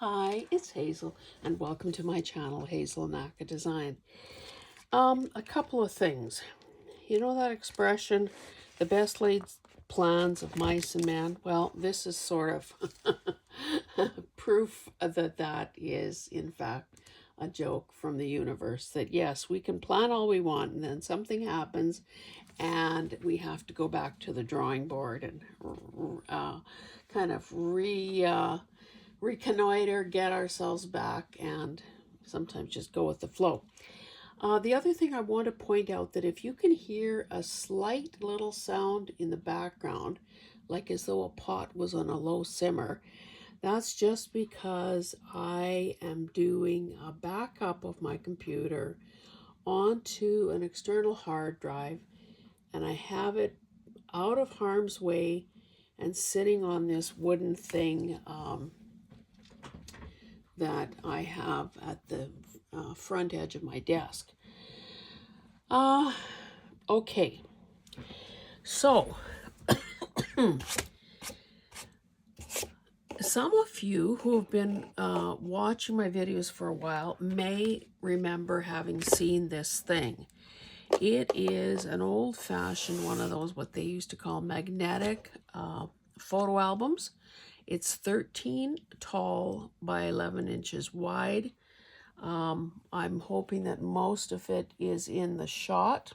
Hi, it's Hazel, and welcome to my channel, Hazel Naka Design. A couple of things. You know that expression, the best laid plans of mice and men? Well, this is sort of proof that that is, in fact, a joke from the universe. That yes, we can plan all we want, and then something happens, and we have to go back to the drawing board and kind of reconnoiter, get ourselves back, and sometimes just go with the flow. The other thing I want to point out that if you can hear a slight little sound in the background, like as though a pot was on a low simmer, that's just because I am doing a backup of my computer onto an external hard drive, and I have it out of harm's way and sitting on this wooden thing that I have at the front edge of my desk. Okay, so some of you who have been watching my videos for a while may remember having seen this thing. It is an old-fashioned one of those, what they used to call magnetic photo albums. It's 13 tall by 11 inches wide. I'm hoping that most of it is in the shot,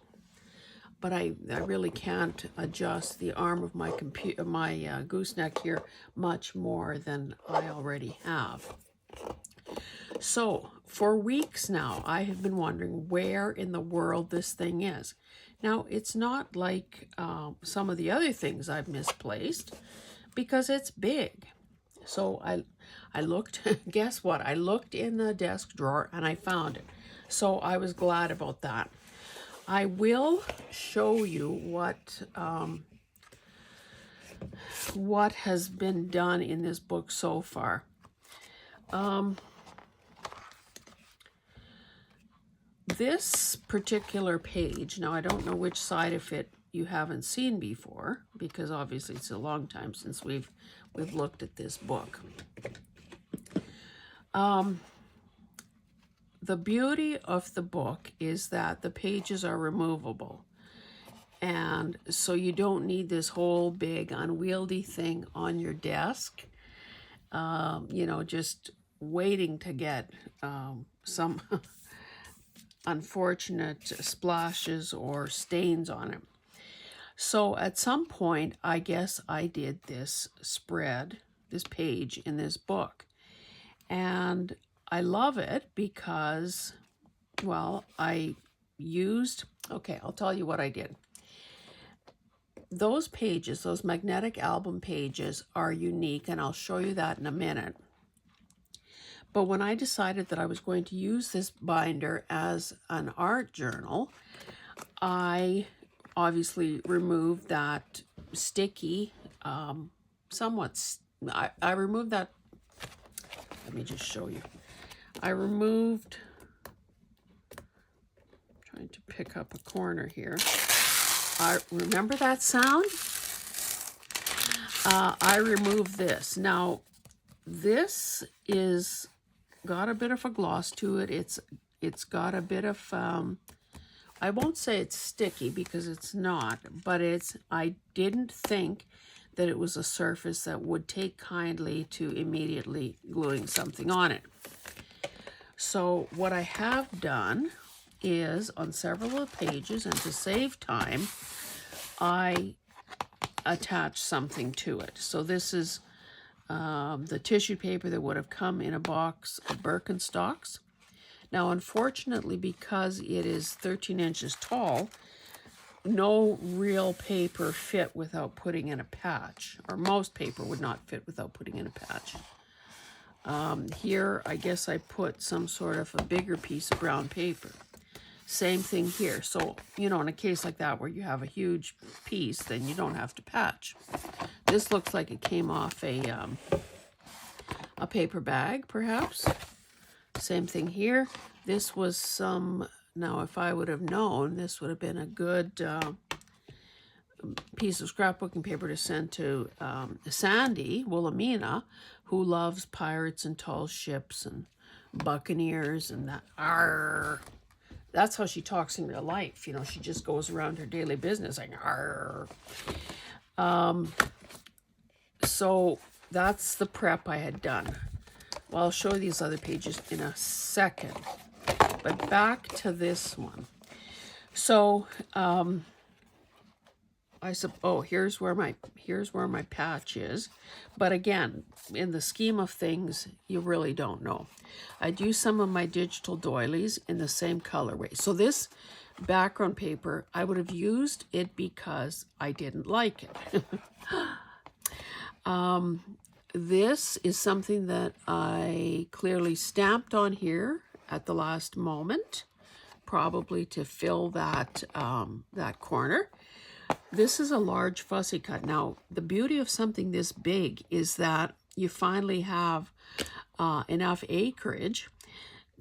but I really can't adjust the arm of my computer, my gooseneck here, much more than I already have. So for weeks now, I have been wondering where in the world this thing is. Now, it's not like some of the other things I've misplaced, because it's big. So I looked, guess what? I looked in the desk drawer and I found it. So I was glad about that. I will show you what has been done in this book so far. This particular page, now I don't know which side of it you haven't seen before, because obviously it's a long time since we've looked at this book. The beauty of the book is that the pages are removable. And so you don't need this whole big unwieldy thing on your desk, just waiting to get some unfortunate splashes or stains on it. So at some point, I guess I did this page in this book. And I love it because, well, okay, I'll tell you what I did. Those pages, those magnetic album pages, are unique, and I'll show you that in a minute. But when I decided that I was going to use this binder as an art journal, I obviously removed that sticky, I removed that. Let me just show you. I removed, trying to pick up a corner here. I remember that sound? I removed this. Now, this is got a bit of a gloss to it. It's got a bit of, I won't say it's sticky because it's not, but I didn't think that it was a surface that would take kindly to immediately gluing something on it. So what I have done is, on several of the pages, and to save time, I attach something to it. So this is the tissue paper that would have come in a box of Birkenstocks. Now, unfortunately, because it is 13 inches tall, no real paper fit without putting in a patch, or most paper would not fit without putting in a patch. Here, I guess I put some sort of a bigger piece of brown paper. Same thing here. So, in a case like that where you have a huge piece, then you don't have to patch. This looks like it came off a paper bag, perhaps. Same thing here. This was now if I would have known, this would have been a good piece of scrapbooking paper to send to Sandy Wilhelmina, who loves pirates and tall ships and buccaneers and that. Arr. That's how she talks in real life. You know, she just goes around her daily business like, arr. So that's the prep I had done. Well, I'll show you these other pages in a second. But back to this one. So, here's where my patch is. But again, in the scheme of things, you really don't know. I'd use some of my digital doilies in the same colorway. So this background paper, I would have used it because I didn't like it. This is something that I clearly stamped on here at the last moment, probably to fill that, that corner. This is a large fussy cut. Now, the beauty of something this big is that you finally have enough acreage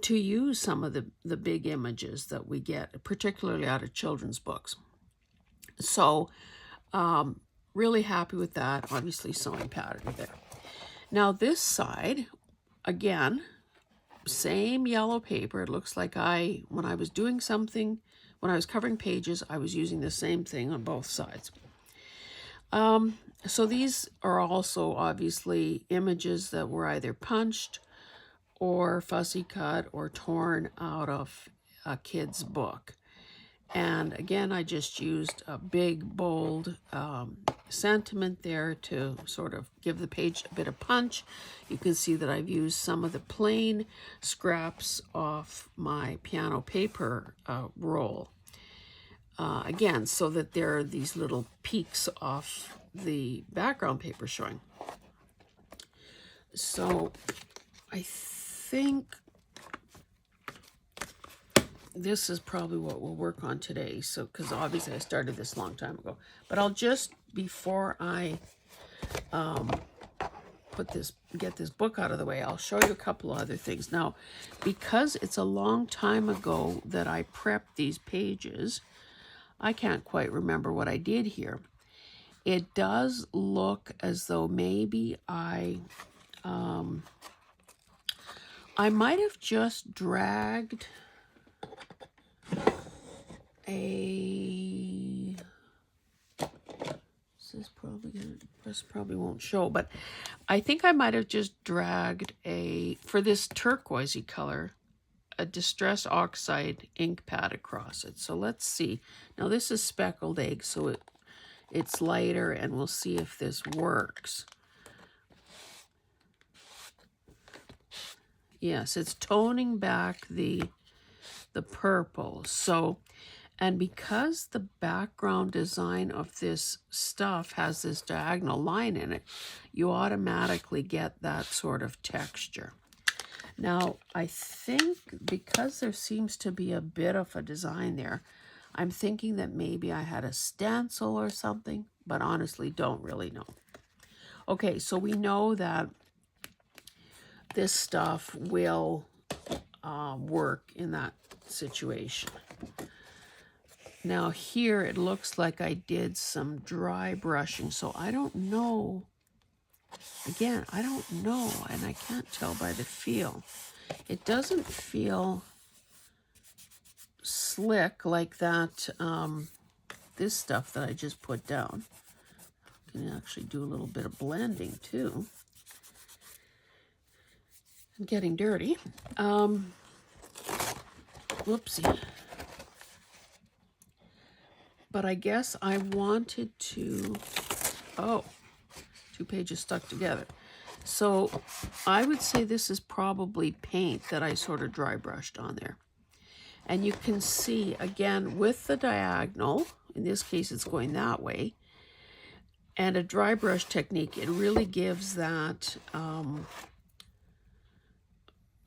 to use some of the big images that we get, particularly out of children's books. So, really happy with that. Obviously, sewing pattern there. Now, this side, again, same yellow paper. It looks like when I was doing something, when I was covering pages, I was using the same thing on both sides. So these are also obviously images that were either punched or fussy cut or torn out of a kid's book. And again, I just used a big, bold sentiment there to sort of give the page a bit of punch. You can see that I've used some of the plain scraps off my piano paper roll. Again, so that there are these little peaks off the background paper showing. So I think this is probably what we'll work on today. So, because obviously I started this a long time ago, but I'll just, before I get this book out of the way, I'll show you a couple of other things. Now, because it's a long time ago that I prepped these pages, I can't quite remember what I did here. It does look as though maybe I might have just dragged this probably won't show, but I think I might have just dragged for this turquoisey color, a Distress Oxide ink pad across it. So let's see. Now this is speckled egg, so it's lighter, and we'll see if this works. Yes, it's toning back the purple. So, and because the background design of this stuff has this diagonal line in it, you automatically get that sort of texture. Now, I think because there seems to be a bit of a design there, I'm thinking that maybe I had a stencil or something, but honestly don't really know. Okay, so we know that this stuff will work in that situation. Now here it looks like I did some dry brushing, so I don't know. Again, I don't know, and I can't tell by the feel. It doesn't feel slick like that, this stuff that I just put down. I can actually do a little bit of blending too. I'm getting dirty. Whoopsie. But I guess I wanted to, two pages stuck together. So I would say this is probably paint that I sort of dry brushed on there. And you can see, again, with the diagonal, in this case it's going that way, and a dry brush technique, it really gives that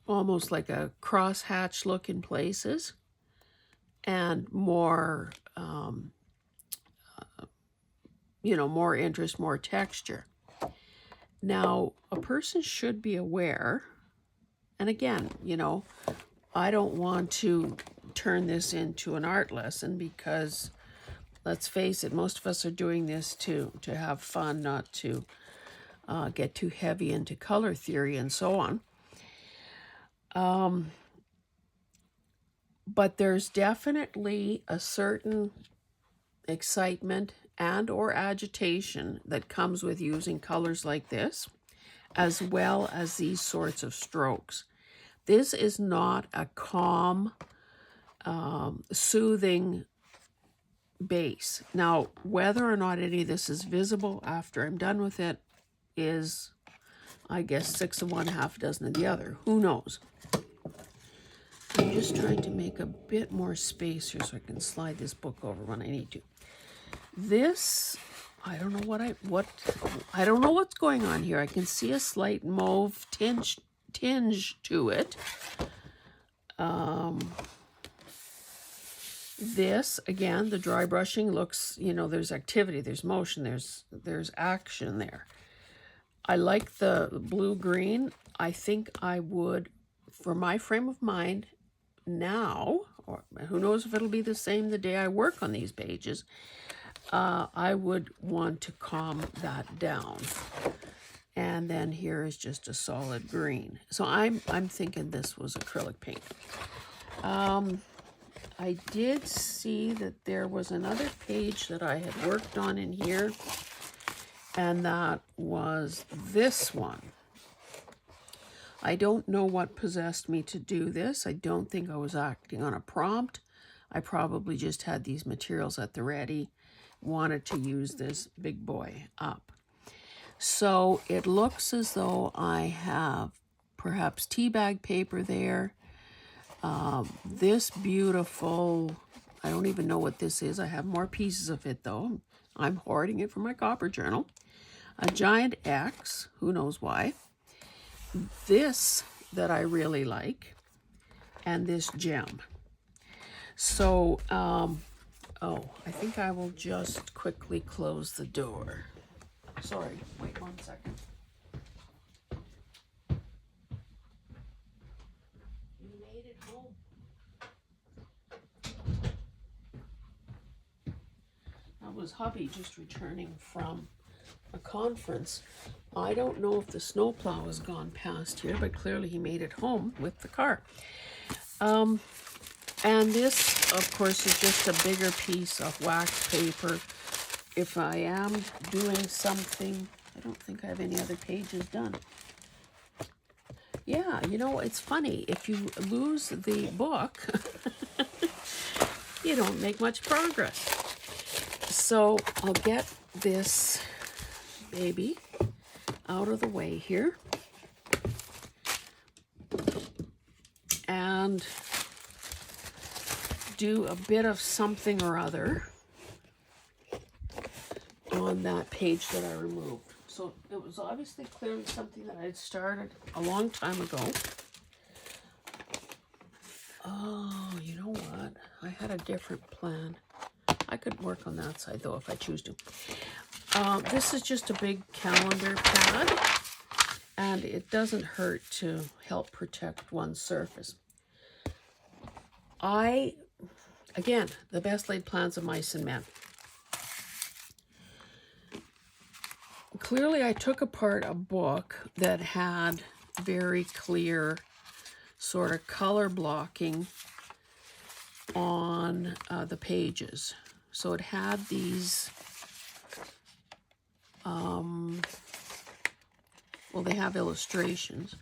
almost like a crosshatch look in places, and more, more interest, more texture. Now, a person should be aware, and again, I don't want to turn this into an art lesson because let's face it, most of us are doing this to have fun, not to get too heavy into color theory and so on. But there's definitely a certain excitement and or agitation that comes with using colors like this, as well as these sorts of strokes. This is not a calm, soothing base. Now, whether or not any of this is visible after I'm done with it is, I guess, 6 of one, half a dozen of the other. Who knows? I'm just trying to make a bit more space here so I can slide this book over when I need to. This, I don't know I don't know what's going on here. I can see a slight mauve tinge to it. This, again, the dry brushing looks, you know, there's activity, there's motion, there's action there. I like the blue-green. I think I would, for my frame of mind now, or who knows if it'll be the same the day I work on these pages, I would want to calm that down. And then here is just a solid green. So I'm thinking this was acrylic paint. I did see that there was another page that I had worked on in here, and that was this one. I don't know what possessed me to do this. I don't think I was acting on a prompt. I probably just had these materials at the ready, wanted to use this big boy up. So it looks as though I have perhaps tea bag paper there. This beautiful, I don't even know what this is. I have more pieces of it though. I'm hoarding it for my copper journal. A giant X, who knows why. This that I really like, and this gem. So, oh, I think I will just quickly close the door. Sorry, wait 1 second. You made it home. That was hubby just returning from a conference. I don't know if the snowplow has gone past here, but clearly he made it home with the car. And this, of course, is just a bigger piece of wax paper. If I am doing something, I don't think I have any other pages done. Yeah, you know, it's funny. If you lose the book, you don't make much progress. So I'll get this baby out of the way here. And do a bit of something or other on that page that I removed. So it was obviously clearly something that I had started a long time ago. Oh, you know what? I had a different plan. I could work on that side though if I choose to. This is just a big calendar pad, and it doesn't hurt to help protect one's surface. Again, the best laid plans of mice and men. Clearly, I took apart a book that had very clear sort of color blocking on the pages. So it had these, well, they have illustrations.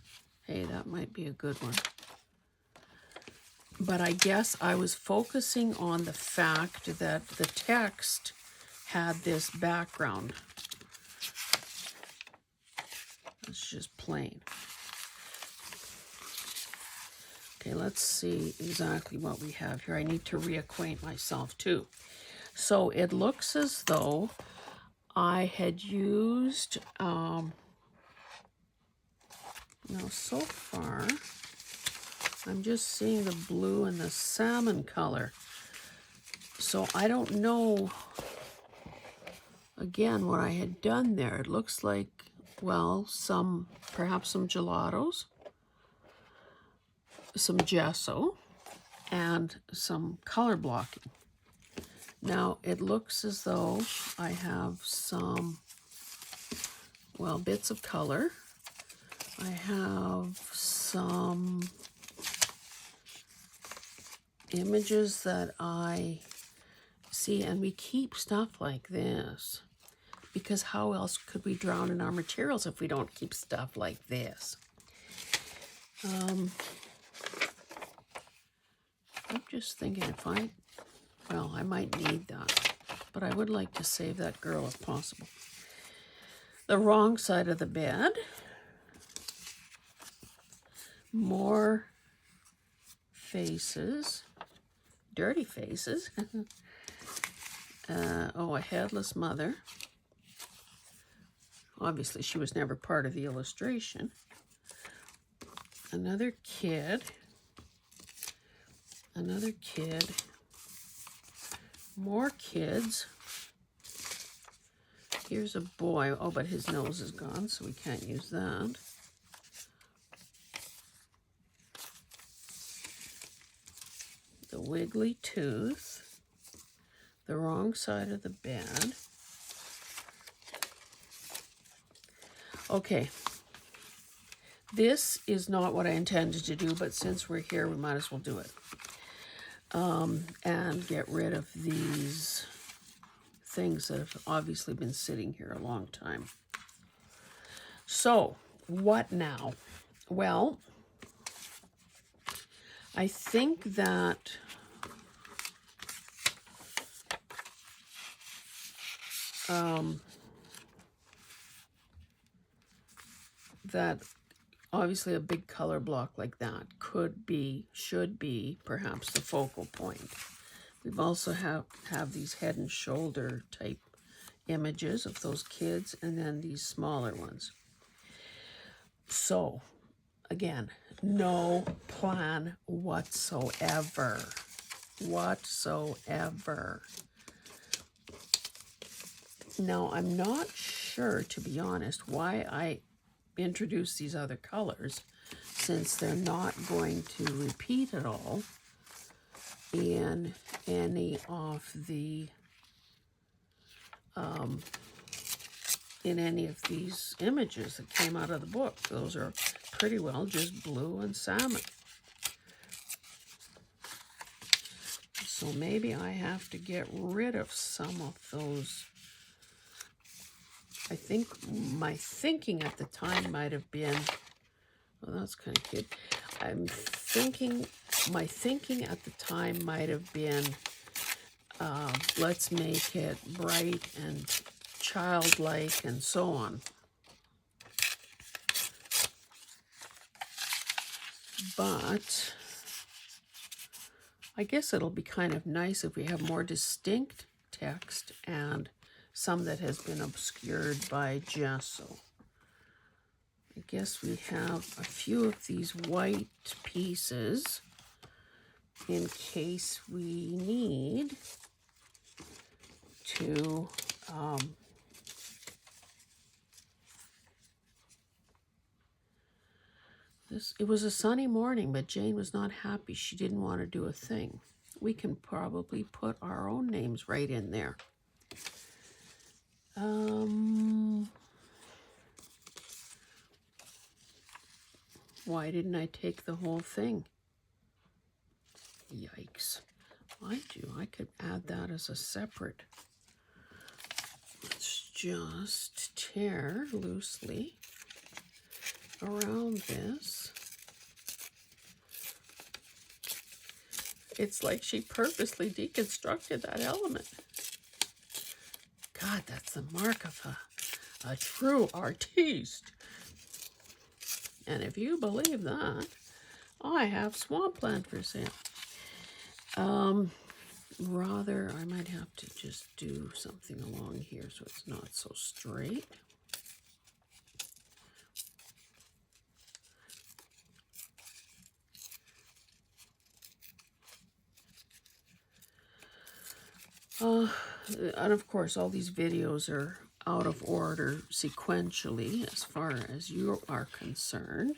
Hey, that might be a good one. But I guess I was focusing on the fact that the text had this background. It's just plain. Okay, let's see exactly what we have here. I need to reacquaint myself too. So it looks as though I had used, now so far, I'm just seeing the blue and the salmon color. So I don't know, again, what I had done there. It looks like, well, perhaps some gelatos, some gesso, and some color blocking. Now, it looks as though I have some, well, bits of color. I have some images that I see, and we keep stuff like this because how else could we drown in our materials if we don't keep stuff like this? I'm just thinking well, I might need that, but I would like to save that girl if possible. The wrong side of the bed. More faces, dirty faces. Oh, a headless mother. Obviously, she was never part of the illustration. Another kid. Another kid. More kids. Here's a boy. Oh, but his nose is gone, so we can't use that. The wiggly tooth. The wrong side of the bed. Okay. This is not what I intended to do, but since we're here, we might as well do it. And get rid of these things that have obviously been sitting here a long time. So, what now? Well, I think that that obviously a big color block like that should be perhaps the focal point. We've also have these head and shoulder type images of those kids, and then these smaller ones. So, again, no plan whatsoever. Whatsoever. Now, I'm not sure, to be honest, why I introduced these other colors, since they're not going to repeat at all in any of the in any of these images that came out of the book. Those are pretty well just blue and salmon. So maybe I have to get rid of some of those. I think my thinking at the time might have been, well, that's kind of cute. My thinking at the time might have been, let's make it bright and childlike and so on. But I guess it'll be kind of nice if we have more distinct text and some that has been obscured by gesso. I guess we have a few of these white pieces in case we need to it was a sunny morning, but Jane was not happy. She didn't want to do a thing. We can probably put our own names right in there. Why didn't I take the whole thing? Yikes. I could add that as a separate. Let's just tear loosely around this. It's like she purposely deconstructed that element. God, that's the mark of a true artiste. And if you believe that, I have swampland for sale. Rather, I might have to just do something along here so it's not so straight. And of course, all these videos are out of order sequentially as far as you are concerned.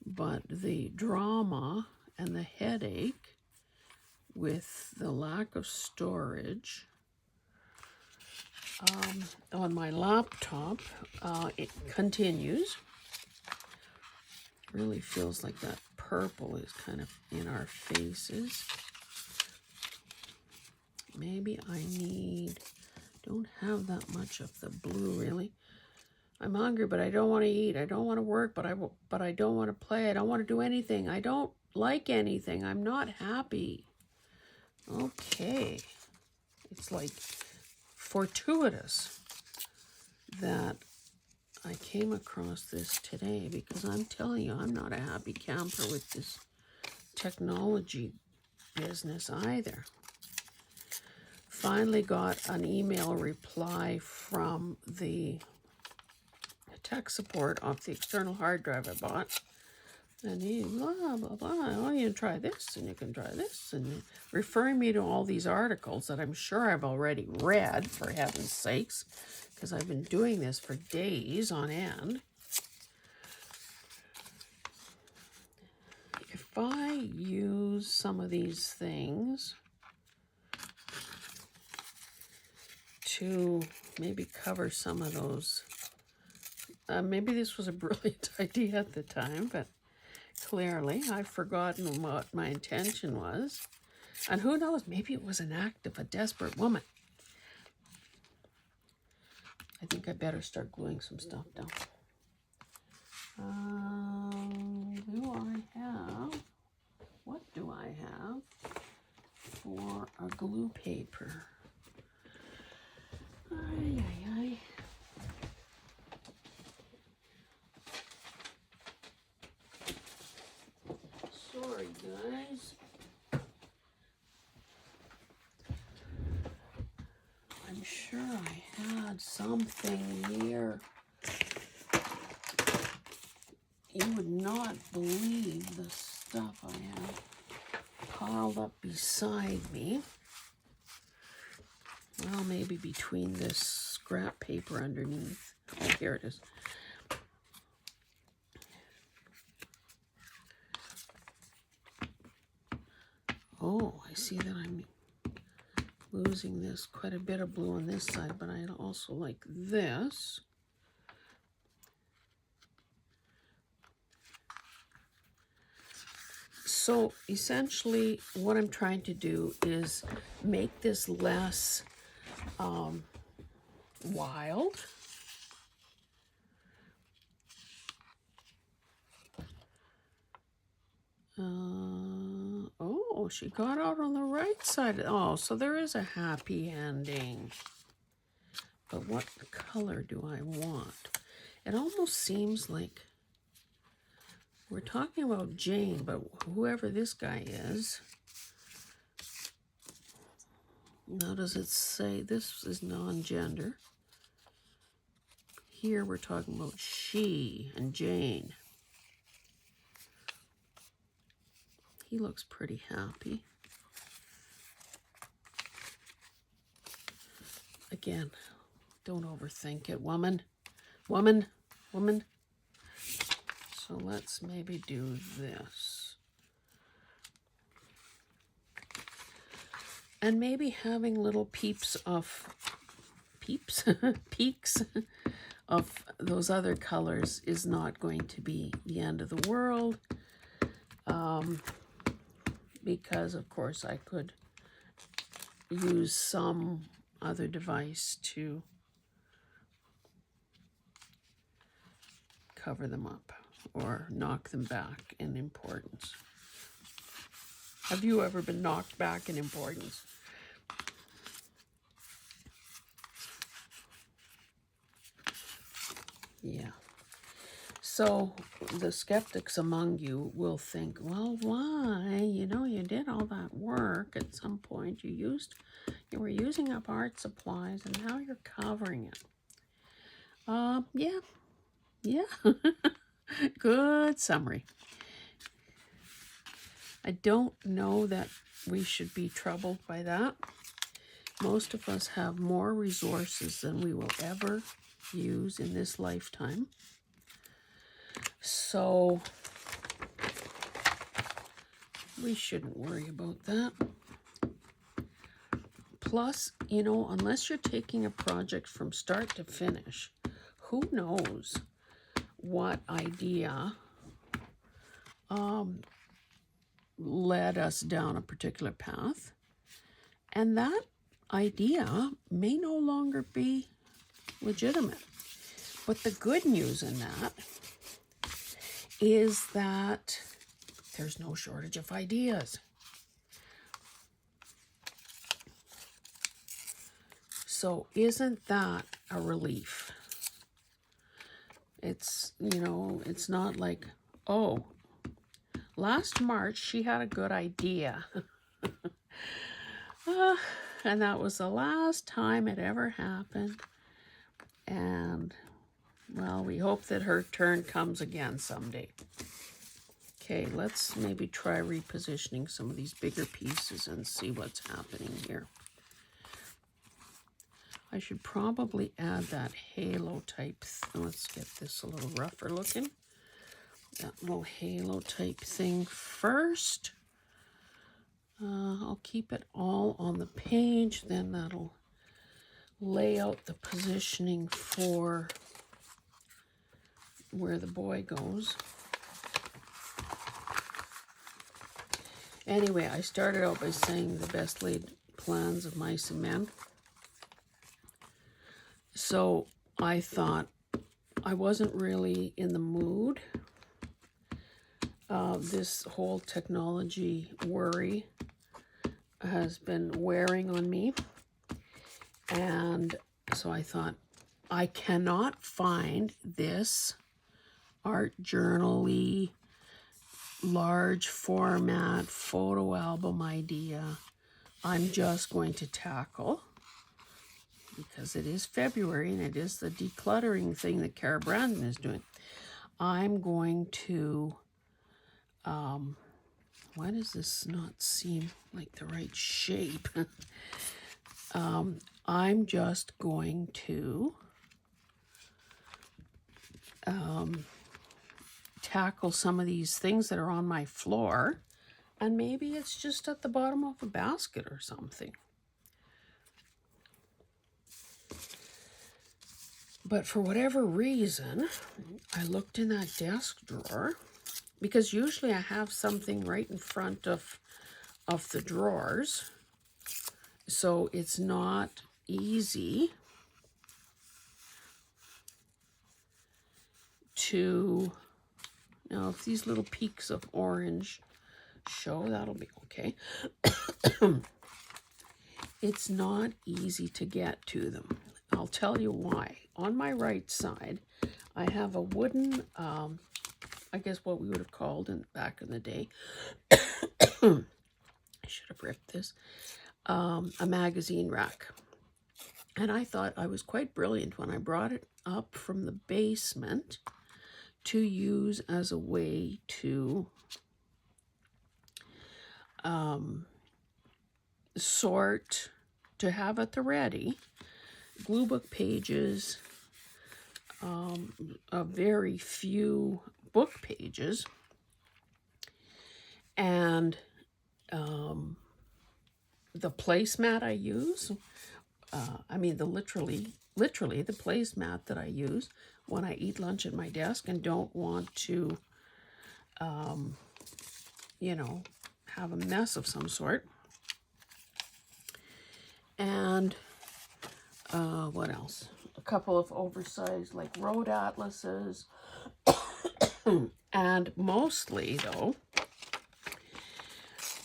But the drama and the headache with the lack of storage on my laptop, it continues. Really feels like that purple is kind of in our faces. Maybe I don't have that much of the blue really. I'm hungry, but I don't want to eat. I don't want to work, but I don't want to play. I don't want to do anything. I don't like anything. I'm not happy. Okay. It's like fortuitous that I came across this today, because I'm telling you, I'm not a happy camper with this technology business either. Finally got an email reply from the tech support of the external hard drive I bought. And he blah, blah, blah. Oh, you can try this, and you can try this, and referring me to all these articles that I'm sure I've already read, for heaven's sakes, because I've been doing this for days on end. If I use some of these things to maybe cover some of those, maybe this was a brilliant idea at the time, but clearly I've forgotten what my intention was. And who knows, maybe it was an act of a desperate woman. I think I better start gluing some stuff down. What do I have for a glue paper? Ay, ay, ay. Sorry, guys. I'm sure I had something here. You would not believe the stuff I have piled up beside me. Well, maybe between this scrap paper underneath. Oh, here it is. Oh, I see that I'm losing this, quite a bit of blue on this side, but I also like this. So essentially what I'm trying to do is make this less wild. Oh, she got out on the right side. Oh, so there is a happy ending. But what color do I want? It almost seems like we're talking about Jane, but whoever this guy is. Now, does it say this is non-gender? Here we're talking about she and Jane. He looks pretty happy. Again, don't overthink it, woman. Woman, woman. So let's maybe do this. And maybe having little peeps peaks of those other colors is not going to be the end of the world. Because of course I could use some other device to cover them up or knock them back in importance. Have you ever been knocked back in importance? Yeah. So the skeptics among you will think, well, why? You know, you did all that work at some point. You were using up art supplies, and now you're covering it. Yeah. Good summary. I don't know that we should be troubled by that. Most of us have more resources than we will ever use in this lifetime. So we shouldn't worry about that. Plus, you know, unless you're taking a project from start to finish, who knows what idea led us down a particular path. And that idea may no longer be legitimate. But the good news in that is that there's no shortage of ideas. So isn't that a relief? It's, you know, it's not like, oh, last March she had a good idea. And that was the last time it ever happened. And, well, we hope that her turn comes again someday. Okay, let's maybe try repositioning some of these bigger pieces and see what's happening here. I should probably add that halo type. Let's get this a little rougher looking. That little halo type thing first. I'll keep it all on the page, then that'll lay out the positioning for where the boy goes. Anyway, I started out by saying the best laid plans of mice and men. So I thought I wasn't really in the mood. This whole technology worry has been wearing on me. And so I thought, I cannot find this art journal-y, large format photo album idea I'm just going to tackle, because it is February and it is the decluttering thing that Kara Brandon is doing. I'm going to, why does this not seem like the right shape? I'm just going to tackle some of these things that are on my floor, and maybe it's just at the bottom of a basket or something. But for whatever reason, I looked in that desk drawer, because usually I have something right in front of the drawers, so it's not easy to, now if these little peaks of orange show, that'll be okay. It's not easy to get to them. I'll tell you why. On my right side, I have a wooden, I guess what we would have called back in the day, I should have ripped this, a magazine rack. And I thought I was quite brilliant when I brought it up from the basement to use as a way to sort, to have at the ready, glue book pages, a very few book pages, and the placemat I use, I mean literally the placemat that I use when I eat lunch at my desk and don't want to, you know, have a mess of some sort. And what else? A couple of oversized like road atlases. And mostly though,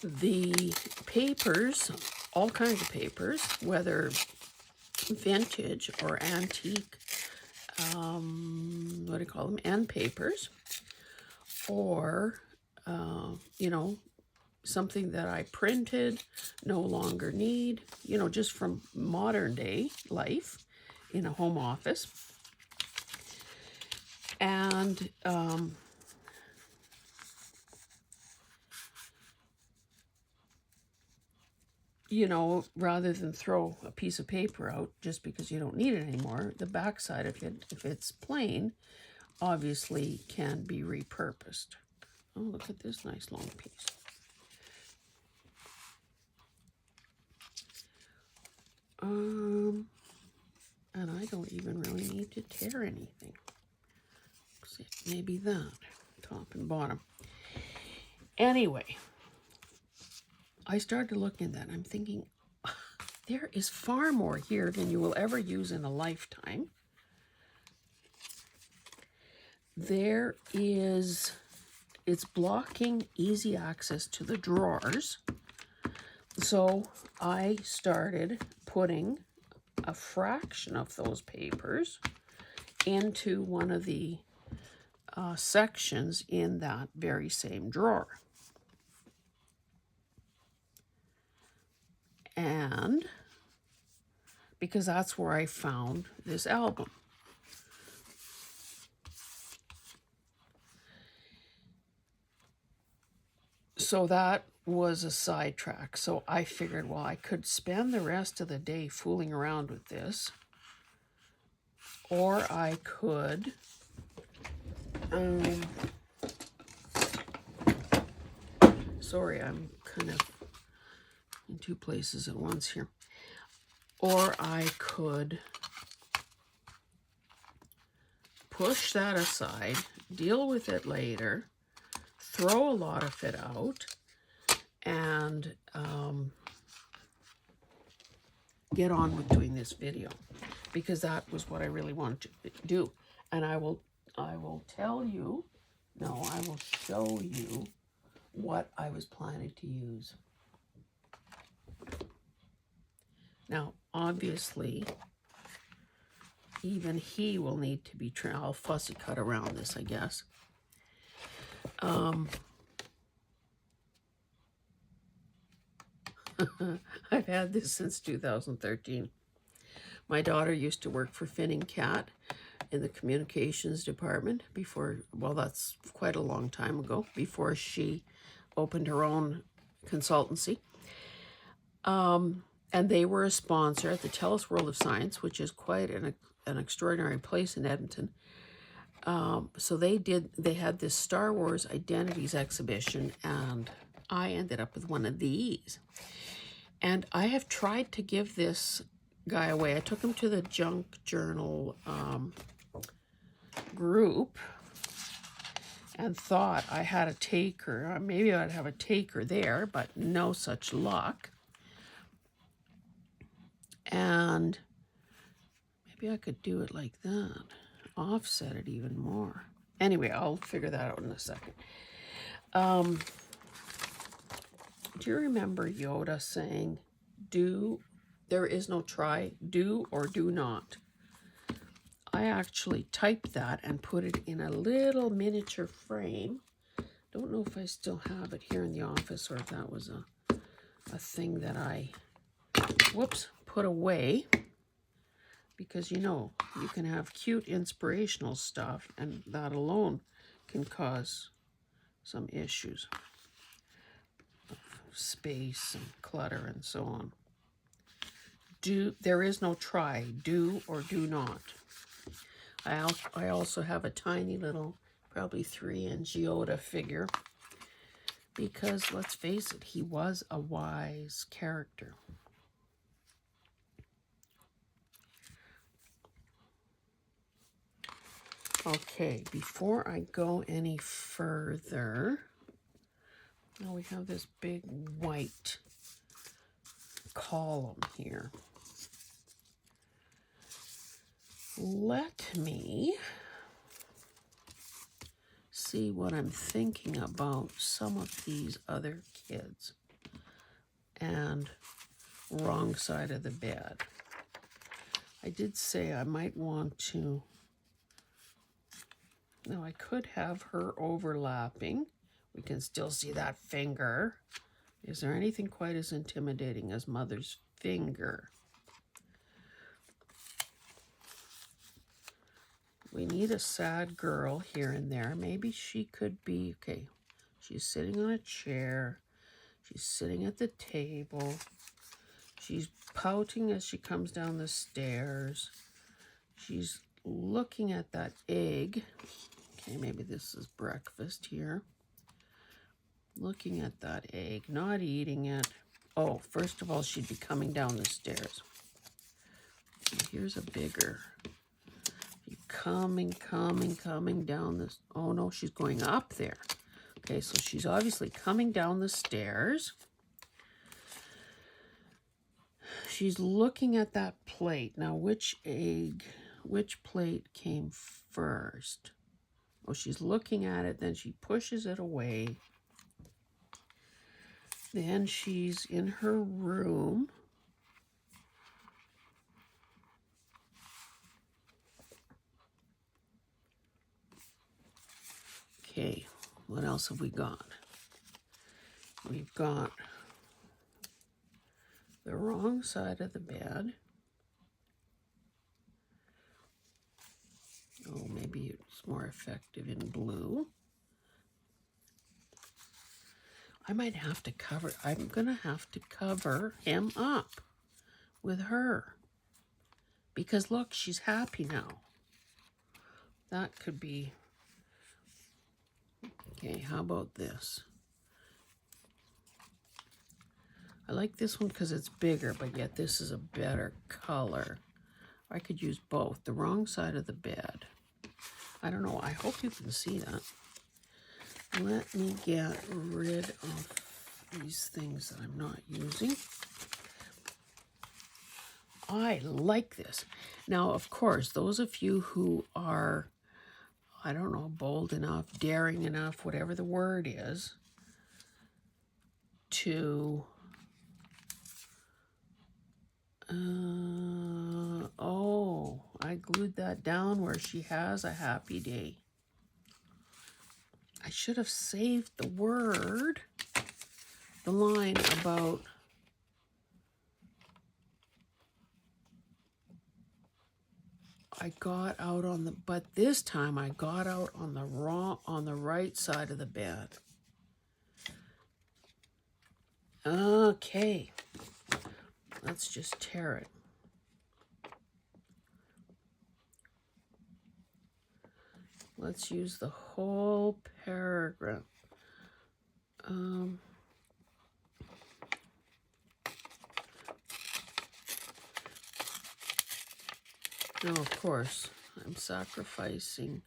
the papers, all kinds of papers, whether vintage or antique, what do you call them, end papers, or, you know, something that I printed, no longer need, you know, just from modern day life in a home office. And you know, rather than throw a piece of paper out just because you don't need it anymore, the backside of it, if it's plain, obviously can be repurposed. Oh, look at this nice long piece. And I don't even really need to tear anything. Maybe that, top and bottom. Anyway, I started looking at that and I'm thinking, there is far more here than you will ever use in a lifetime. There is, it's blocking easy access to the drawers. So I started putting a fraction of those papers into one of the sections in that very same drawer. And because that's where I found this album. So that was a sidetrack. So I figured, well, I could spend the rest of the day fooling around with this, or I could sorry, I'm kind of in two places at once here. Or I could push that aside, deal with it later, throw a lot of it out, and get on with doing this video, because that was what I really wanted to do. And I will tell you, no, I will show you what I was planning to use. Now, obviously, even he will need to be trimmed. I'll fussy cut around this, I guess. I've had this since 2013. My daughter used to work for Finning Cat in the communications department before, well, that's quite a long time ago, before she opened her own consultancy. And they were a sponsor at the TELUS World of Science, which is quite an extraordinary place in Edmonton. So they had this Star Wars Identities exhibition, and I ended up with one of these. And I have tried to give this guy away. I took him to the Junk Journal group and thought I had a taker. Or maybe I'd have a taker there, but no such luck. And maybe I could do it like that, offset it even more. Anyway, I'll figure that out in a second. Do you remember Yoda saying, there is no try, do or do not? I actually typed that and put it in a little miniature frame. Don't know if I still have it here in the office or if that was a thing that I, put away. Because, you know, you can have cute inspirational stuff and that alone can cause some issues. Space and clutter and so on. There is no try, do or do not. I also have a tiny little, probably 3-inch Yoda figure, because let's face it, he was a wise character. Okay, before I go any further, now we have this big white column here. Let me see what I'm thinking about some of these other kids and wrong side of the bed. I did say I might want to, now I could have her overlapping. We can still see that finger. Is there anything quite as intimidating as Mother's finger? We need a sad girl here and there. Maybe she could be, okay, she's sitting on a chair. She's sitting at the table. She's pouting as she comes down the stairs. She's looking at that egg. Okay, maybe this is breakfast here. Looking at that egg, not eating it. Oh, first of all, she'd be coming down the stairs. Here's a bigger. Coming down this. Oh no, she's going up there. Okay, so she's obviously coming down the stairs. She's looking at that plate. Now, which plate came first? Oh, she's looking at it, then she pushes it away. Then she's in her room. Okay, what else have we got? We've got the wrong side of the bed. Oh, maybe it's more effective in blue. I might have to cover, I'm going to have to cover him up with her. Because look, she's happy now. That could be, okay, how about this? I like this one because it's bigger, but yet this is a better color. I could use both. The wrong side of the bed. I don't know. I hope you can see that. Let me get rid of these things that I'm not using. I like this. Now, of course, those of you who are, I don't know, bold enough, daring enough, whatever the word is, to oh, I glued that down where she has a happy day. I should have saved the word, the line about I got out on the, but this time I got out on the right side of the bed. Okay, let's just tear it. Let's use the whole paragraph. No, of course, I'm sacrificing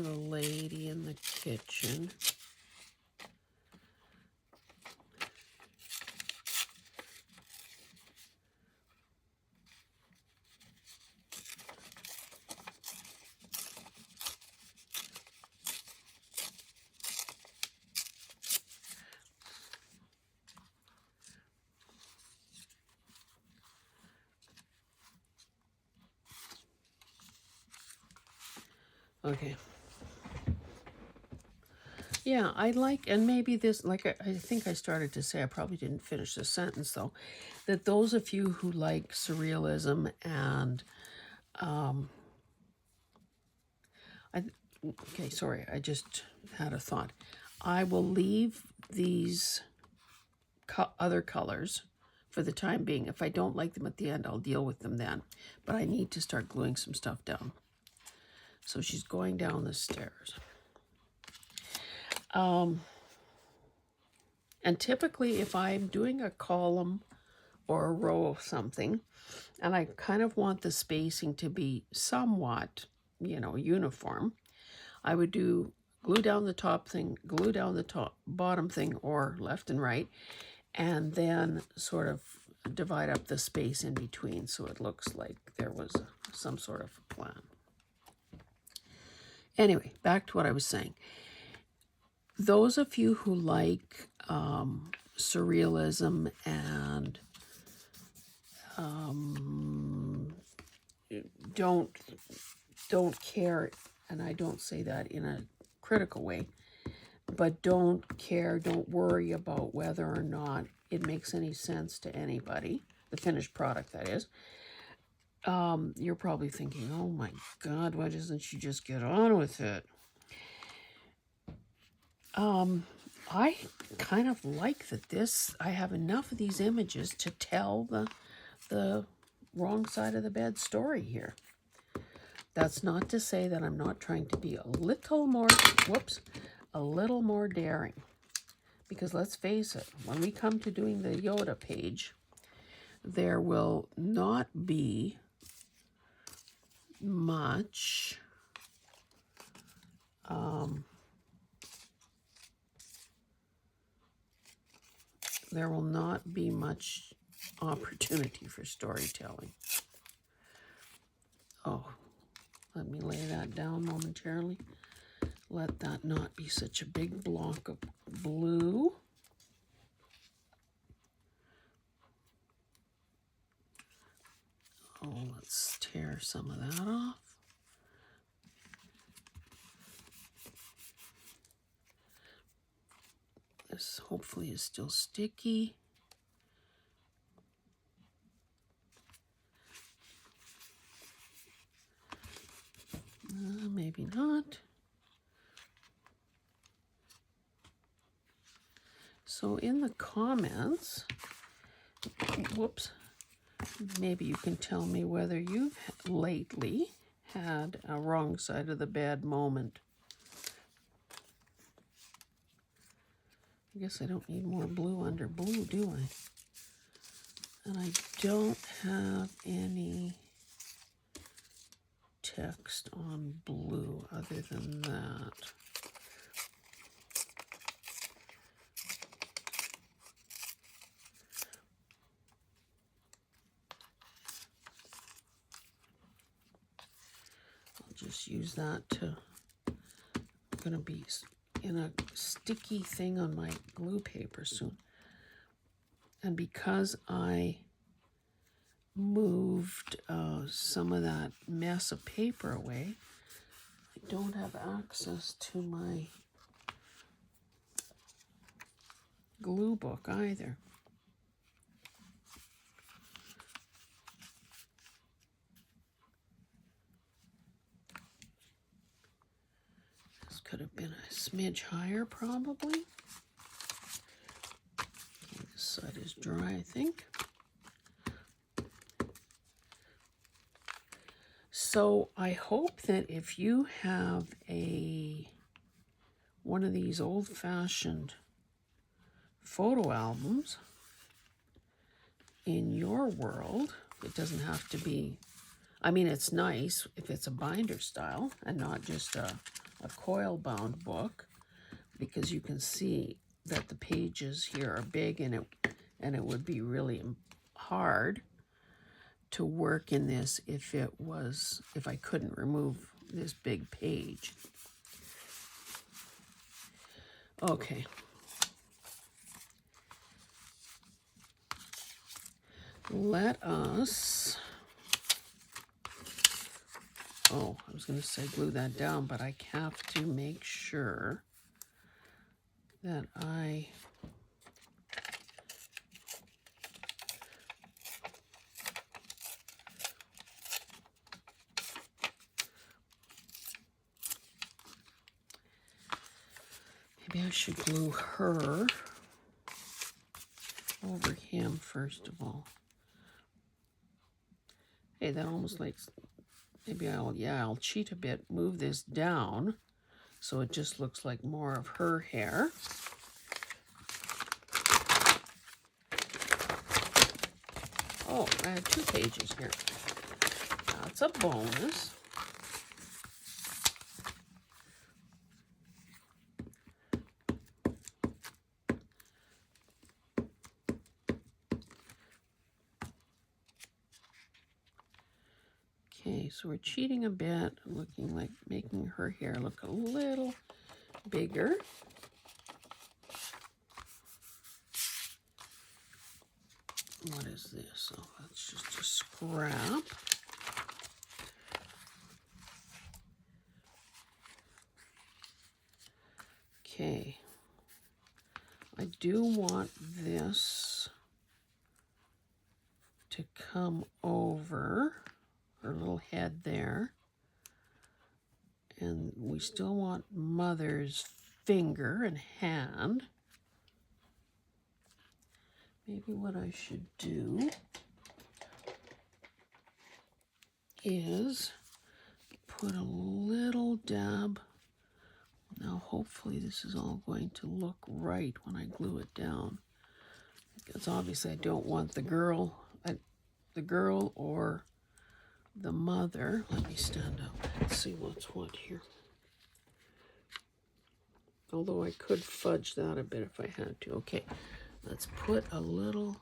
the lady in the kitchen. Okay. Yeah, I like, and maybe this, like I think I started to say, I probably didn't finish the sentence though, that those of you who like surrealism and, okay, sorry, I just had a thought. I will leave these other colors for the time being. If I don't like them at the end, I'll deal with them then. But I need to start gluing some stuff down. So she's going down the stairs. And typically if I'm doing a column or a row of something, and I kind of want the spacing to be somewhat, you know, uniform, I would do glue down the top thing, glue down the bottom thing, or left and right, and then sort of divide up the space in between so it looks like there was some sort of plan. Anyway, back to what I was saying. Those of you who like surrealism and don't care, and I don't say that in a critical way, but don't worry about whether or not it makes any sense to anybody, the finished product that is. You're probably thinking, oh my God, why doesn't she just get on with it? I kind of like that I have enough of these images to tell the wrong side of the bed story here. That's not to say that I'm not trying to be a little more daring. Because let's face it, when we come to doing the Yoda page, there will not be much opportunity for storytelling. Oh, let me lay that down momentarily. Let that not be such a big block of blue. Oh, let's tear some of that off. This hopefully is still sticky. Maybe not. So in the comments, whoops, maybe you can tell me whether you've lately had a wrong side of the bed moment. I guess I don't need more blue under blue, do I? And I don't have any text on blue other than that. I'll just use that to, I'm going to be in a sticky thing on my glue paper soon. And because I moved some of that mess of paper away, I don't have access to my glue book either. This could have been a smidge higher probably. Okay, this side is dry, I think. So I hope that if you have one of these old-fashioned photo albums in your world, it doesn't have to be, I mean, it's nice if it's a binder style and not just a coil-bound book, because you can see that the pages here are big, and it would be really hard to work in this if I couldn't remove this big page. Okay. Let us, oh, I was going to say glue that down, but I have to make sure that maybe I should glue her over him first of all. Hey, that almost like, maybe I'll cheat a bit, move this down so it just looks like more of her hair. Oh, I have 2 pages here. That's a bonus. Okay, so we're cheating a bit, looking like making her hair look a little bigger. What is this? Oh, that's just a scrap. Okay. I do want this to come over her little head there. And we still want Mother's finger and hand. Maybe what I should do is put a little dab Now hopefully this is all going to look right when I glue it down. Because obviously I don't want the girl or the mother. Let me stand up and see what's what here. Although I could fudge that a bit if I had to. Okay, let's put a little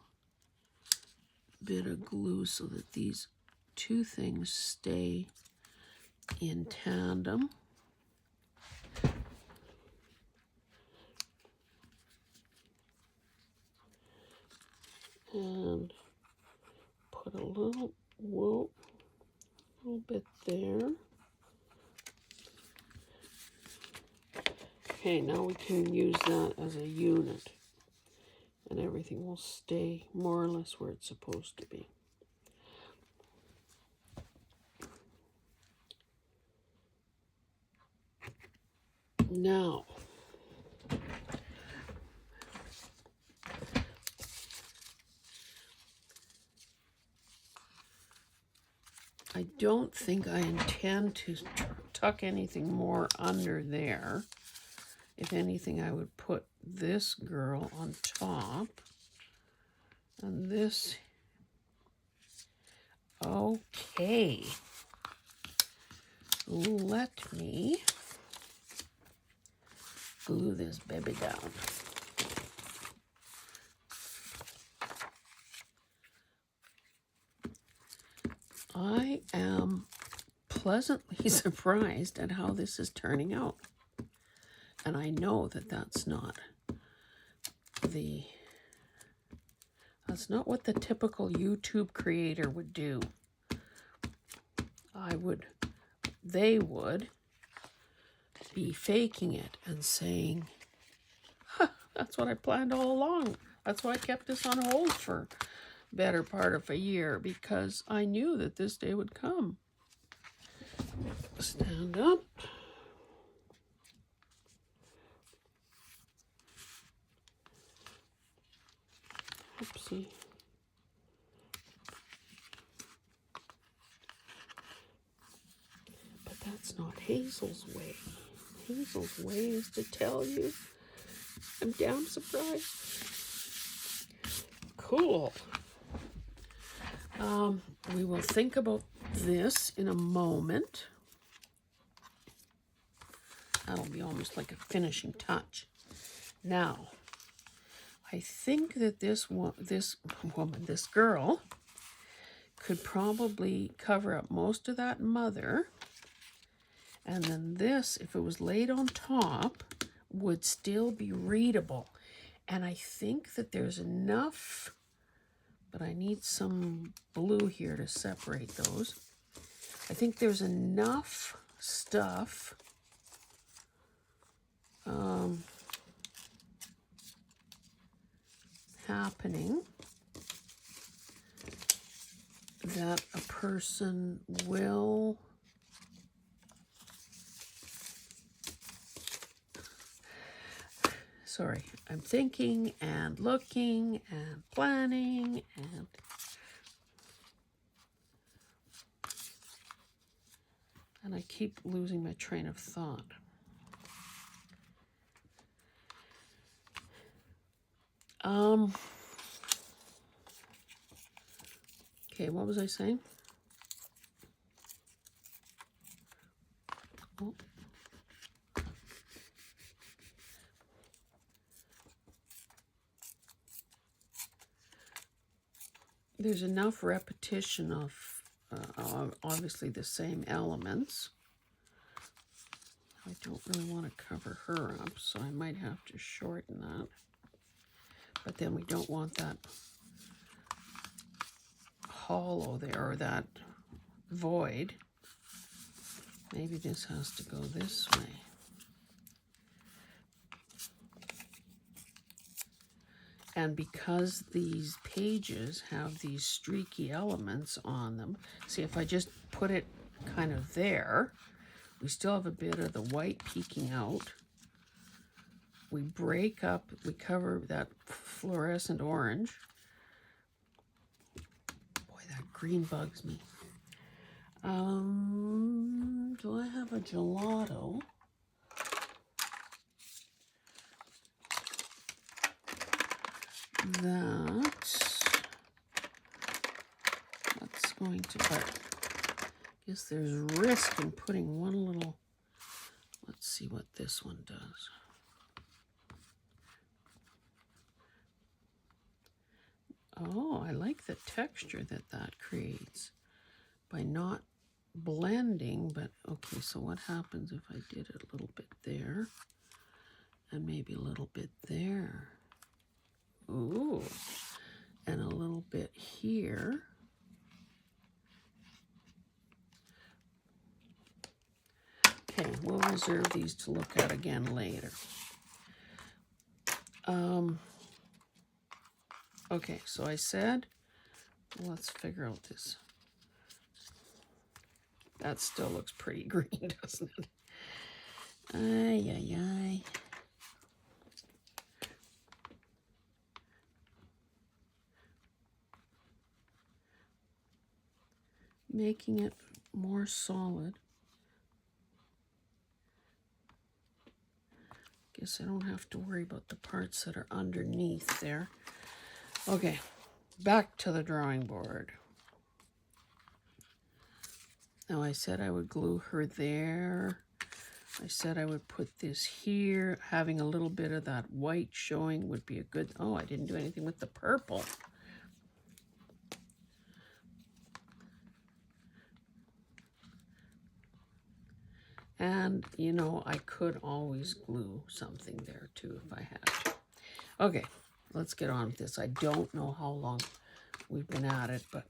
bit of glue so that these two things stay in tandem. And put a little bit there. Okay, now we can use that as a unit, and everything will stay more or less where it's supposed to be. Now, I don't think I intend to tuck anything more under there. If anything, I would put this girl on top and this. Okay. Let me glue this baby down. I am pleasantly surprised at how this is turning out. And I know that that's not what the typical YouTube creator would do. They would be faking it and saying, huh, that's what I planned all along. That's why I kept this on hold for better part of a year, because I knew that this day would come. Stand up. Oopsie. But that's not Hazel's way. Hazel's way is to tell you. I'm damn surprised. Cool. We will think about this in a moment. That'll be almost like a finishing touch. Now, I think that this girl could probably cover up most of that mother. And then this, if it was laid on top, would still be readable. And I think that there's enough, but I need some blue here to separate those. I think there's enough stuff happening that a person will I'm thinking and looking and planning and I keep losing my train of thought. Okay, what was I saying? Oh. There's enough repetition of obviously the same elements. I don't really want to cover her up, so I might have to shorten that. But then we don't want that hollow there, or that void. Maybe this has to go this way. And because these pages have these streaky elements on them, see, if I just put it kind of there, we still have a bit of the white peeking out. We break up, we cover that fluorescent orange. Boy, that green bugs me. Do I have a gelato? but I guess there's risk in putting one little, let's see what this one does. Oh, I like the texture that that creates by not blending, but okay, so what happens if I did a little bit there and maybe a little bit there? Ooh, and a little bit here. Okay, we'll reserve these to look at again later. Okay, so I said, let's figure out this. That still looks pretty green, doesn't it? Ay, ay, ay. Making it more solid. Guess I don't have to worry about the parts that are underneath there. Okay, back to the drawing board. Now I said I would glue her there. I said I would put this here. Having a little bit of that white showing would be a good... Oh, I didn't do anything with the purple. And, you know, I could always glue something there too if I had to. Okay, let's get on with this. I don't know how long we've been at it, but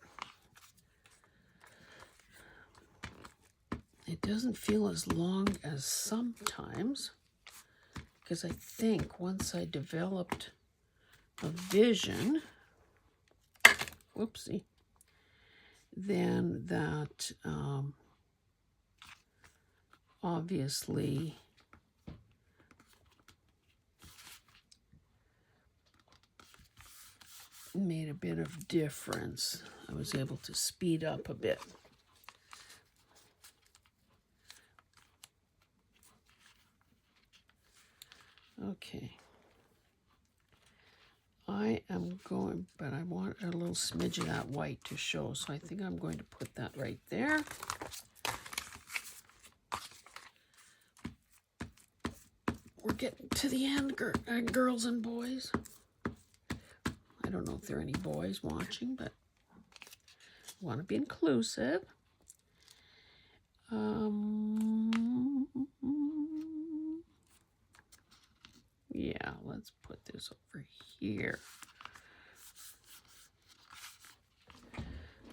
it doesn't feel as long as sometimes, because I think once I developed a vision, whoopsie, then that obviously made a bit of difference. I was able to speed up a bit. Okay. I am going, but I want a little smidge of that white to show, so I think I'm going to put that right there. We're getting to the end, girls and boys. I don't know if there are any boys watching, but I want to be inclusive. Yeah, let's put this over here.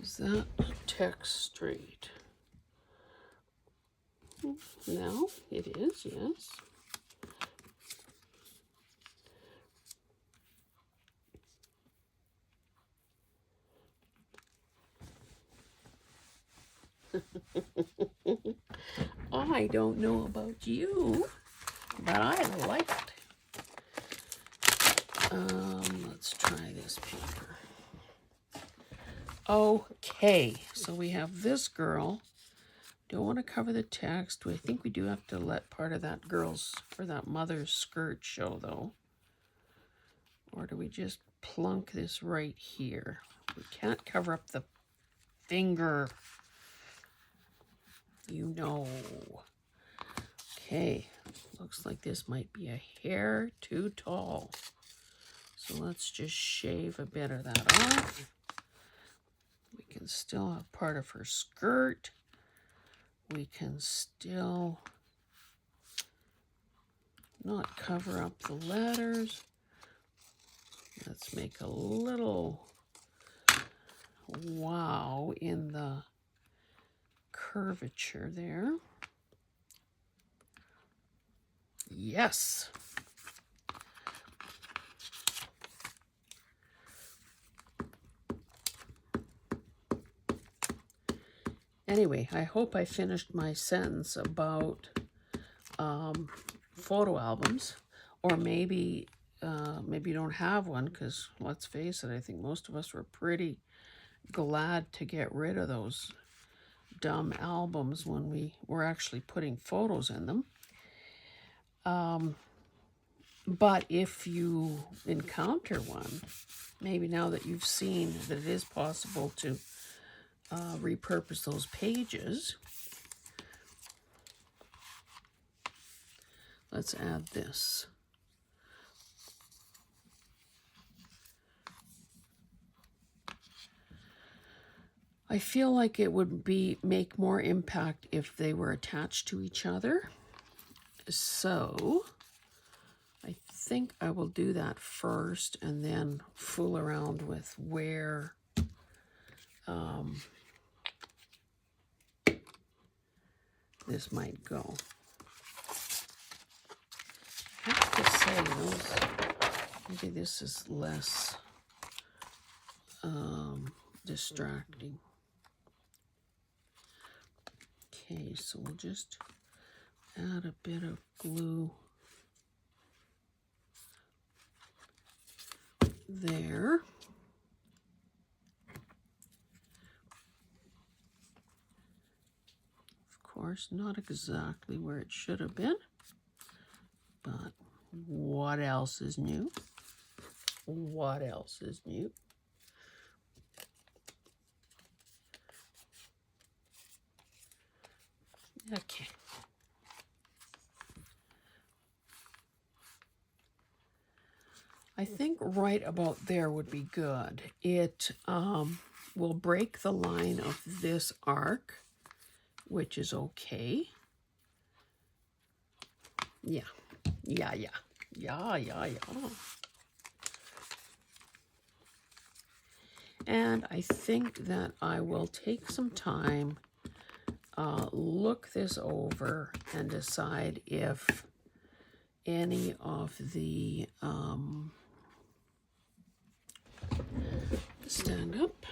Is that text straight? No, it is, yes. I don't know about you, but I like it. Let's try this paper. Okay, so we have this girl. Don't want to cover the text. I think we do have to let part of that girl's, or that mother's skirt show, though. Or do we just plunk this right here? We can't cover up the finger. You know. Okay, looks like this might be a hair too tall. So let's just shave a bit of that off. We can still have part of her skirt. We can still not cover up the letters. Let's make a little wow in the curvature there. Yes. Anyway, I hope I finished my sentence about photo albums, or maybe you don't have one, because let's face it, I think most of us were pretty glad to get rid of those dumb albums when we were actually putting photos in them. But if you encounter one, maybe now that you've seen that it is possible to repurpose those pages. Let's add this. I feel like it would make more impact if they were attached to each other. So I think I will do that first and then fool around with where this might go. I have to say, maybe this is less distracting. Okay, so we'll just add a bit of glue there. Of course, not exactly where it should have been, but what else is new? What else is new? Okay. I think right about there would be good. It will break the line of this arc, which is okay. Yeah. And I think that I will take some time, look this over, and decide if any of the stand up,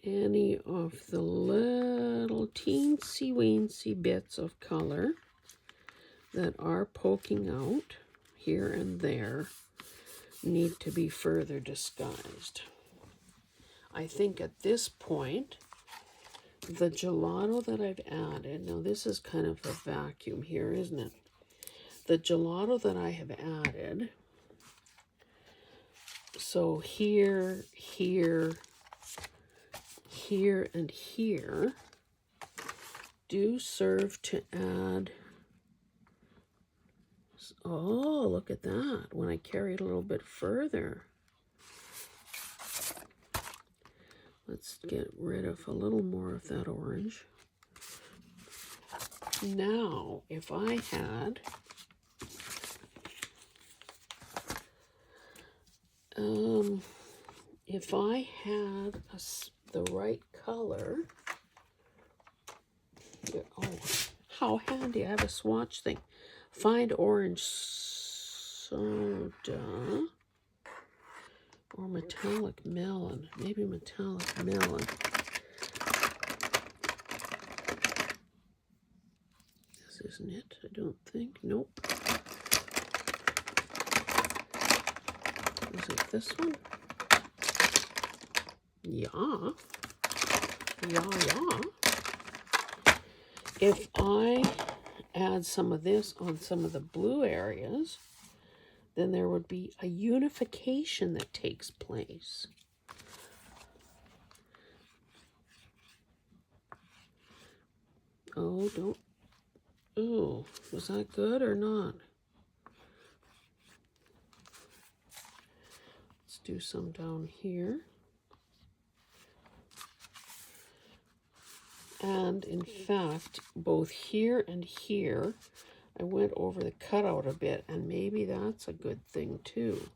any of the little teensy weensy bits of color that are poking out here and there need to be further disguised. I think at this point, the gelato that I've added, now this is kind of a vacuum here, isn't it? The gelato that I have added, so here, here, here, and here do serve to add. Oh, look at that, when I carry it a little bit further. Let's get rid of a little more of that orange. Now, if I had the right color, oh, how handy, I have a swatch thing. Find orange soda or metallic melon. Maybe metallic melon. This isn't it, I don't think. Nope. Is it this one? Yeah. If I add some of this on some of the blue areas, then there would be a unification that takes place. Oh, don't. Oh, was that good or not? Let's do some down here. And in fact, both here and here, I went over the cutout a bit, and maybe that's a good thing too.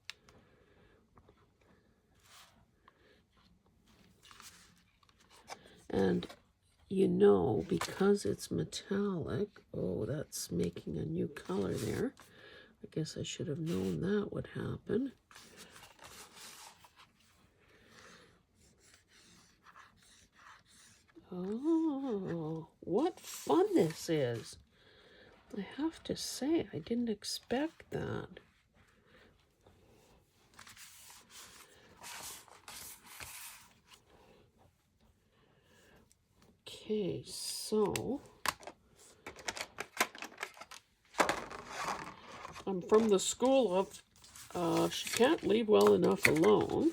And you know, because it's metallic, oh, that's making a new color there. I guess I should have known that would happen. Oh, what fun this is. I have to say, I didn't expect that. Okay, so I'm from the school of she can't leave well enough alone.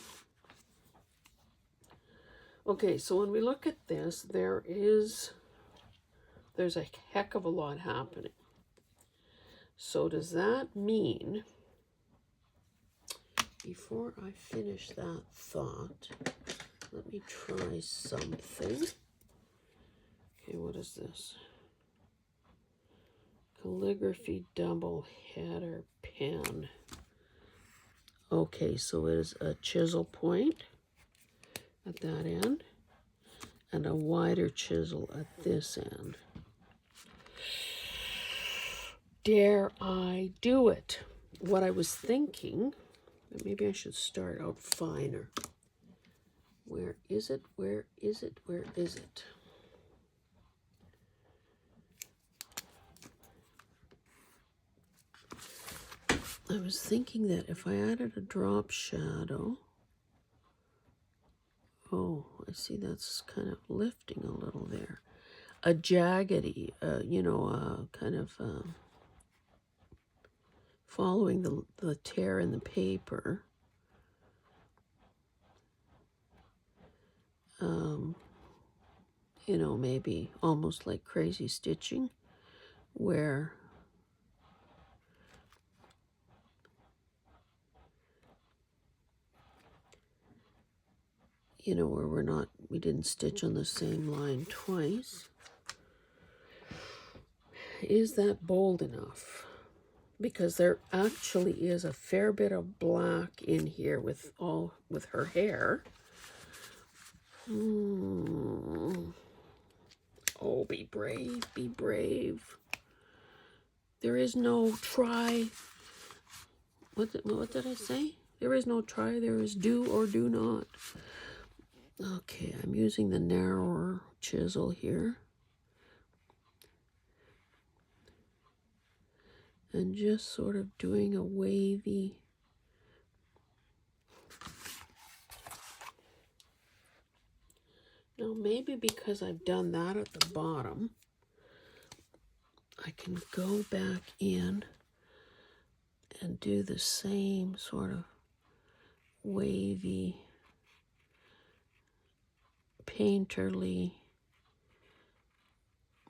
Okay, so when we look at this, there's a heck of a lot happening. So does that mean, before I finish that thought, let me try something. Okay, what is this? Calligraphy double header pen. Okay, so it is a chisel point at that end and a wider chisel at this end. Dare I do it? What I was thinking, maybe I should start out finer. Where is it? Where is it? Where is it? I was thinking that if I added a drop shadow, oh, I see that's kind of lifting a little there. A jaggedy, kind of following the tear in the paper. Maybe almost like crazy stitching, where where we didn't stitch on the same line twice. Is that bold enough? Because there actually is a fair bit of black in here with her hair. Oh, be brave, be brave. There is no try. What did I say? There is no try, there is do or do not. Okay, I'm using the narrower chisel here. And just sort of doing a wavy. Now maybe because I've done that at the bottom, I can go back in and do the same sort of wavy, painterly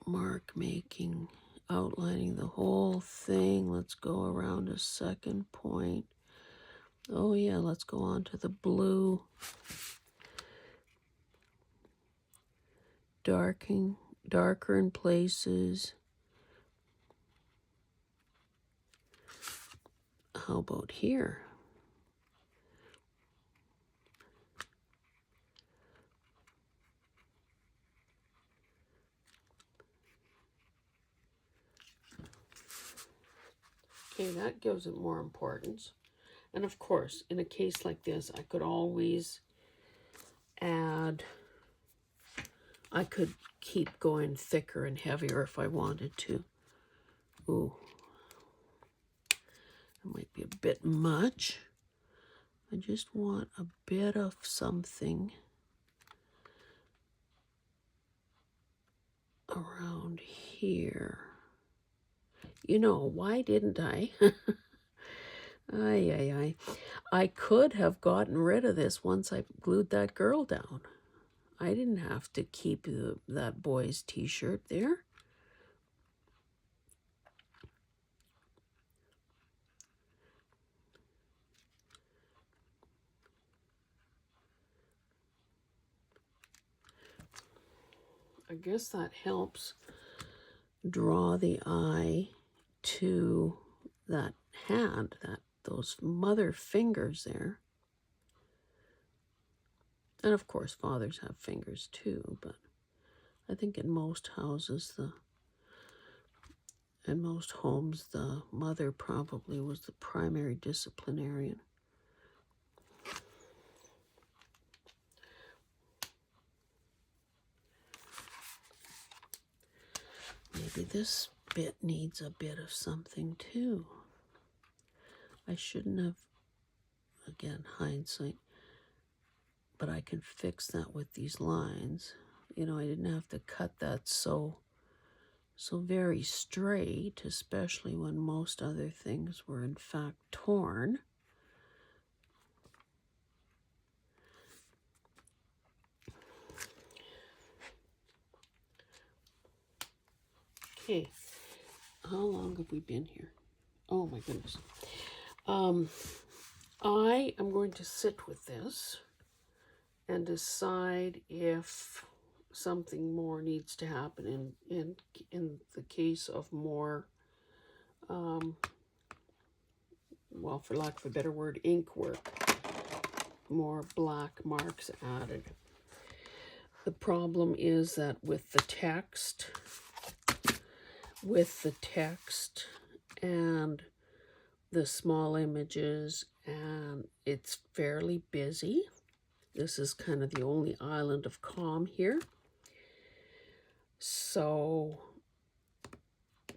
mark making, outlining the whole thing. Let's go around a second point. Oh yeah, let's go on to the blue. Darker in places. How about here? Okay, that gives it more importance. And of course, in a case like this, I could always add, I could keep going thicker and heavier if I wanted to. Ooh, it might be a bit much. I just want a bit of something around here. Why didn't I? I could have gotten rid of this once I glued that girl down. I didn't have to keep that boy's t-shirt there. I guess that helps draw the eye to that hand, those mother fingers there. And of course, fathers have fingers too, but I think in most houses, in most homes, the mother probably was the primary disciplinarian. Maybe this bit needs a bit of something too. I shouldn't have, again, hindsight, but I can fix that with these lines. I didn't have to cut that so very straight, especially when most other things were in fact torn. Okay, how long have we been here? Oh my goodness. I am going to sit with this and decide if something more needs to happen in the case of more, well, for lack of a better word, ink work, more black marks added. The problem is that with the text and the small images, and it's fairly busy. This is kind of the only island of calm here. So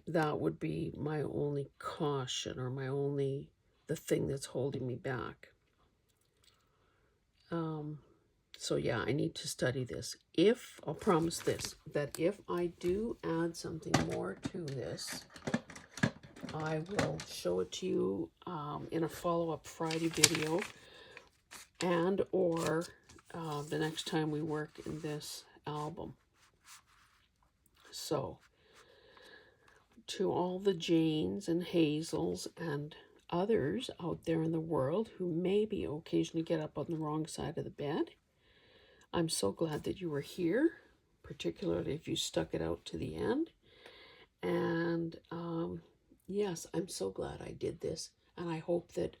that would be my only caution, or the thing that's holding me back. So yeah, I need to study this. I'll promise this, that if I do add something more to this, I will show it to you in a follow-up Friday video, and or the next time we work in this album. So, to all the Janes and Hazels and others out there in the world who maybe occasionally get up on the wrong side of the bed, I'm so glad that you were here, particularly if you stuck it out to the end. And yes, I'm so glad I did this, and I hope that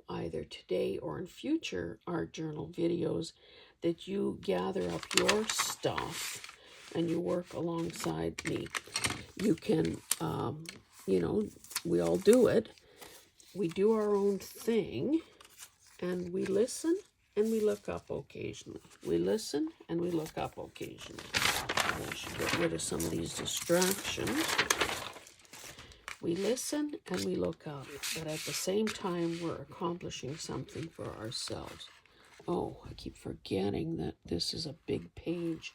either today or in future art journal videos that you gather up your stuff and you work alongside me. You can, you know, we all do it. We do our own thing, and we listen and we look up occasionally. We listen and we look up occasionally. I should get rid of some of these distractions. We listen and we look up, but at the same time, we're accomplishing something for ourselves. Oh, I keep forgetting that this is a big page.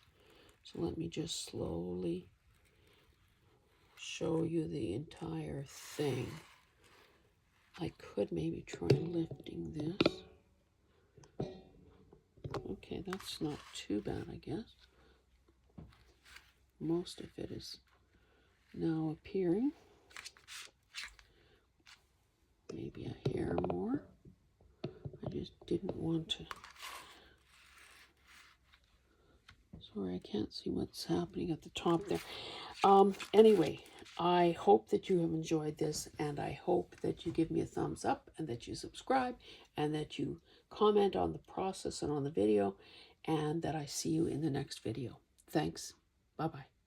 So let me just slowly show you the entire thing. I could maybe try lifting this. Okay, that's not too bad, I guess. Most of it is now appearing. Maybe a hair more. I just didn't want to. Sorry, I can't see what's happening at the top there. Anyway, I hope that you have enjoyed this, and I hope that you give me a thumbs up, and that you subscribe, and that you comment on the process and on the video, and that I see you in the next video. Thanks. Bye-bye.